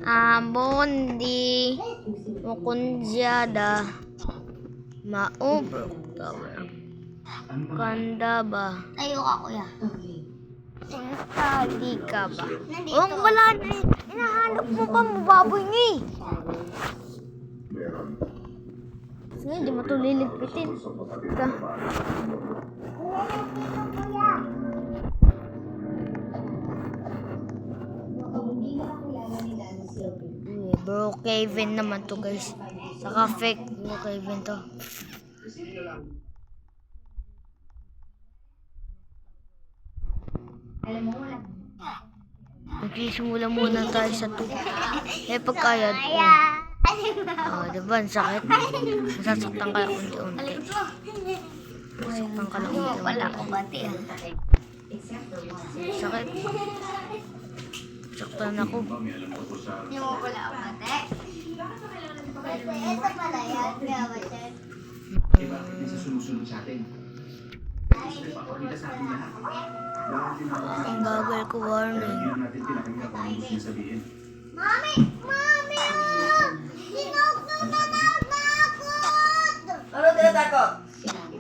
Bondi, Mukunjada, Maubro, Kandaba. Tayo ka, kuya. Tali ka ba? Oh, wala na eh. Hinahanap mo pa, mababoy nga eh. Sige, di mo ito liligpitin. Ka. Bro Kevin naman to guys. Saka fake Bro Kevin to. Nagsisimula muna tayo sa 2. Eh pagkayad. Diba ang sakit? Masasaktan ka lang unti-unti. Masasaktan ka lang unti-unti. Wala ko bati ah. Sakit. Saktan ako. Hindi mo pala ako bati. Ito pala yan. Kaya ba siya? Diba? Hindi sa sumusunod sa atin. Ipapakita sa atin lahat. Ang bagal ko, warning. Hindi na natin pinakinggan kung ano gusto niya sabihin. Mami! Mami! Tinatakot! Ano tinatakot?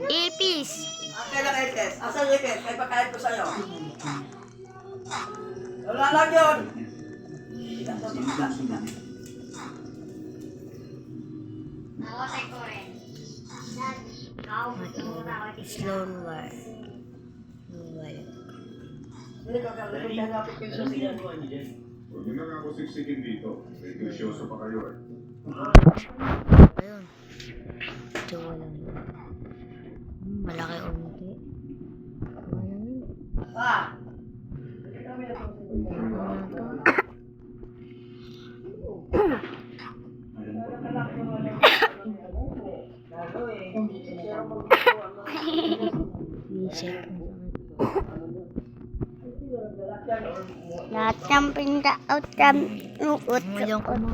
Ipis! Ang kailang itis. Asan yung itis? Kaya pagkain ko sa'yo. Wala lang yun. Ako sa Korean. Slow war. Hindi ko kalapit ko sa siya. Huwag na nga ako siksikin dito. May grisyoso pa kayo eh. Ayun. Jowa lang yun. Malaki unti. Ah! Lahat ng pindaot ng lukot. Ngayon ko mo.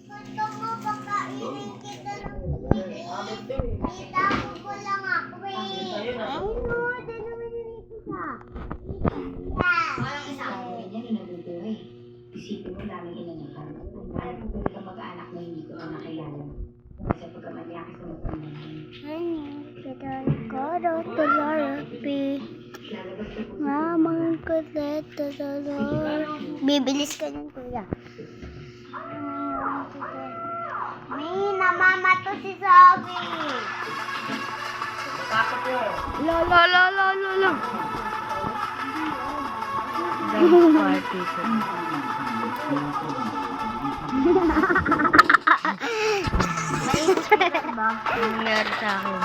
Gusto mo pagkainin kita ng kita ko lang ako eh. Ay no, dito naman yung isa. Walang isa. Ganyan na nabubuhay. Isipin mo daming inanakan. Alam mo kung kamag-anak na hindi ko na nakilala. Kasi pagkamalaki sa magpamahal. Ay, kita ko daw therapy. Mamang kulit bibilis ka ng kuya. May namamato si Sabi. Takot yun. La. Dance party ko. Ang nangyari sa akin.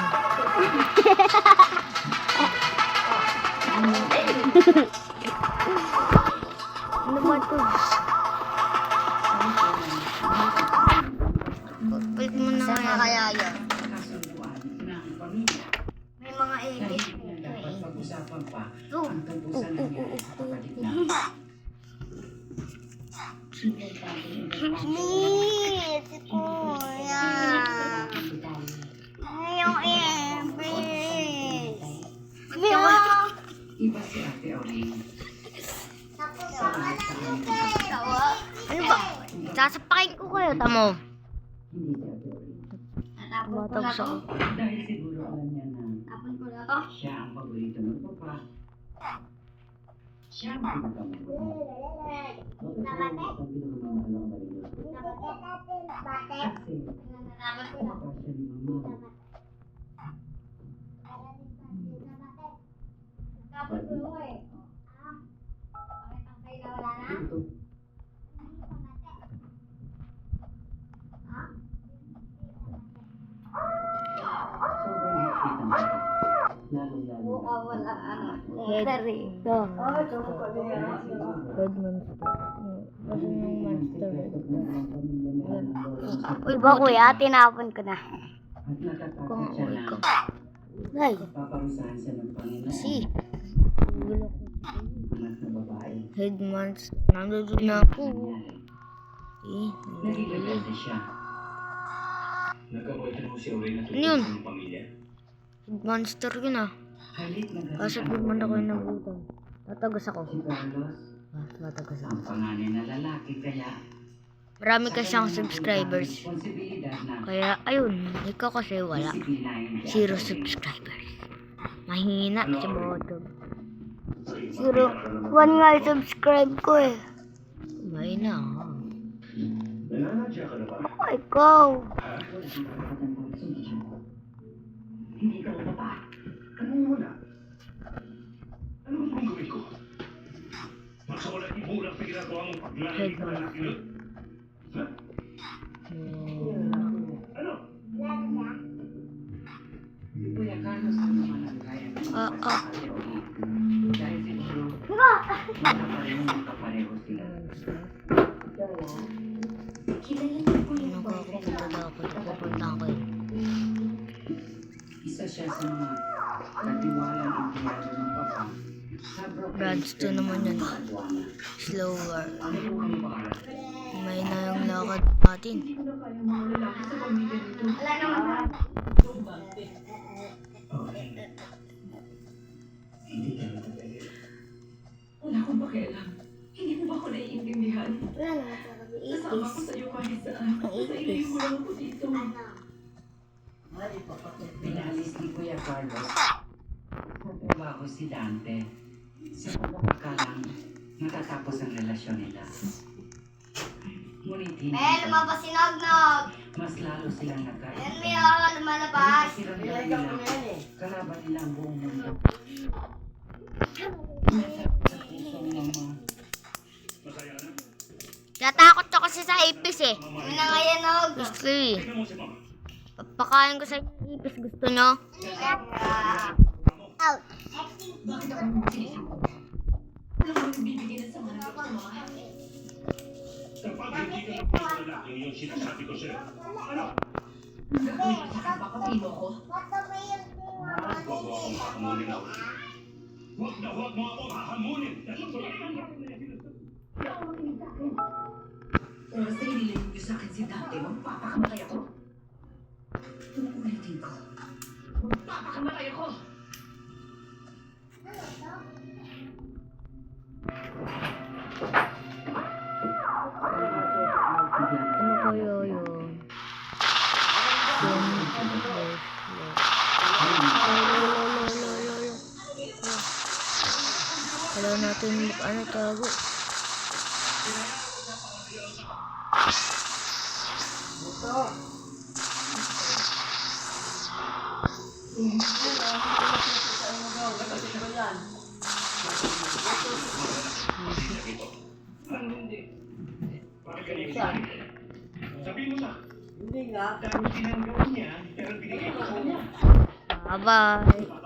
Ano ba ito? Palit mo na Saan kaya. kaya yun? May mga edit. Pag-usapan pa Oh, ang kabusan ng kapatid na. please, si kuya. Ngayong please. Iba si Ate Auring. Ano ba? Sasapakin ko kayo, tamo. Hindi si Ate Auring. Tumatagos ako. Dahil siguro alam niya na Tapon ko na to. siya ang paborito ng papa. Siya ang pinakamahal. Bakit po ang pinakamahal ang marino? Kasi Tapon ko na. papa siya ni mama. Tapon ko na eh. Bakit ang kaila wala na? Ito. Sobrang higpit ang bata. Lalo-lalo na. Wala ano. Ito. Ah, tsaka pa din yan. Red monster. Kasi yung monster. Uy ba kuya, tinapon ko na. At natatakot Kung siya uwi na ko. Ay, paparusahan siya ng Panginoon. Si. Anak na babae. Head monster. Nandun na ako. Nangyari. Nagigili. Nagigilate siya. Nagkaboytan mo si Auring at Ano yun? ng pamilya. Head monster yun ah. Halit na galit Kaso ang naman ako pamilya. yung nagutom. Tatagos ako. Si Carlos, Matagal. Ang panganay na lalaki kaya Marami kasi akong subscribers. responsibilidad na Kaya, ayun, ikaw kasi wala. disiplinahin. 0 subscribers. Mahina si Bodog. 1 nga subscribe ko eh. Mahina, ha? Nananadya ka na ba? Ikaw. Hindi ka na ba? Ano mo na? Ano gusto mong gawin ko? Magsawala yung bulang sa ginagawa mong paglalagay ka na kilot? Ha? Ano? Si Kuya Carlos ang naman ang kaya. Dahil siguro, magkapareho sila. Kilala niyo po yung boyfriend Nakakapunta daw ako. Pupuntahan ko yun. Isa siya sa mga natiwalang empleyado ng papa. Branch 2 naman yan. Slower. Ano po ang pangalan? May na yung lakad natin. Hindi ka natatagil. Wala akong pakialam. Hindi mo ba ako naiintindihan? Wala naman talaga. Kasama ko sa'yo kahit saan. Sa ilayo mo lang ako dito. Pinalis ni Kuya Carlos. Sa trabaho si Dante. Sa pagkakalang natatapos ang relasyon nila. Ngunit hindi. May lumabas si Nognog. Mas lalo silang Ayan nagkaroon. may lumalabas. Siramdam nila. Kalaban nila ang buong mundo. Nasa pusong mga Masaya na? Natakot ako kasi sa ipis eh. Yun na nga yan, Nog. Gusto eh. Tingnan mo si mama. Papakain ko sa inyo ng ipis. Gusto nyo? Out. bakit ako sinisip? Ano ba nagbibigay ng sama ng loob sa mga Kapag hindi ka napaglalaki yung iyong sinasabi ko sa'yo. Ano? gagawin ko sa baka pino ko? Huwag mo akong hahamunin ako. Huwag na huwag mo akong hahamunin. Oras na iniligay niyo sa akin si Dante, magpapakamatay ako. Uulitin ko. Magpapakamatay ako! Ano kaya yun? Kailangan natin ano tago. Bakit ganito? Sabihin mo na. Hindi nga. Dahil tinanggap niya, pero binigay ko sa kanya. Bye-bye.